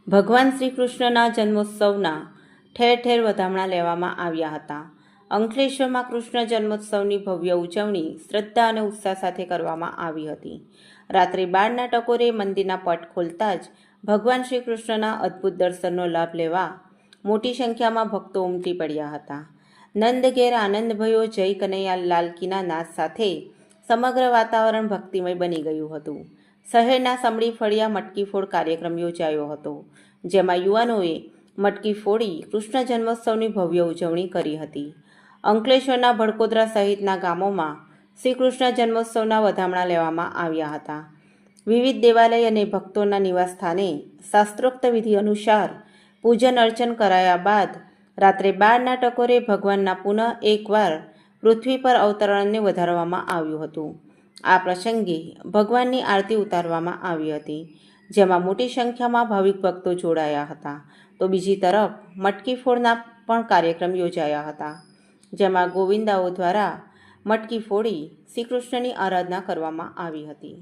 ભગવાન શ્રી કૃષ્ણના જન્મોત્સવના ઠેર ઠેર વધામણા લેવામાં આવ્યા હતા. અંકલેશ્વરમાં કૃષ્ણ જન્મોત્સવની ભવ્ય ઉજવણી શ્રદ્ધા અને ઉત્સાહ સાથે કરવામાં આવી હતી. રાત્રે 12ના ટકોરે મંદિરના પટ ખોલતા જ ભગવાન શ્રી કૃષ્ણના અદ્ભુત દર્શનનો લાભ લેવા મોટી સંખ્યામાં ભક્તો ઉમટી પડ્યા હતા. નંદ ઘેર આનંદ ભયો જય કનૈયા લાલકીના નાદ સાથે સમગ્ર વાતાવરણ ભક્તિમય બની ગયું હતું. શહેરના સમડી ફળિયા મટકી ફોડ કાર્યક્રમ યોજાયો હતો, જેમાં યુવાનોએ મટકી ફોડી કૃષ્ણ જન્મોત્સવની ભવ્ય ઉજવણી કરી હતી. અંકલેશ્વરના ભડકોદરા સહિતના ગામોમાં શ્રી કૃષ્ણ જન્મોત્સવના વધામણા લેવામાં આવ્યા હતા. વિવિધ દેવાલય અને ભક્તોના નિવાસસ્થાને શાસ્ત્રોક્ત વિધિ અનુસાર પૂજન અર્ચન કરાયા બાદ રાત્રે 12ના ટકોરે ભગવાનના પુનઃ એકવાર પૃથ્વી પર અવતરણને વધારવામાં આવ્યું હતું. આ પ્રસંગે ભગવાનની આરતી ઉતારવામાં આવી હતી, જેમાં મોટી સંખ્યામાં ભાવિક ભક્તો જોડાયા હતા. તો બીજી તરફ મટકી ફોડના પણ કાર્યક્રમ યોજાયા હતા, જેમાં ગોવિંદાઓ દ્વારા મટકી ફોડી શ્રી કૃષ્ણની આરાધના કરવામાં આવી હતી.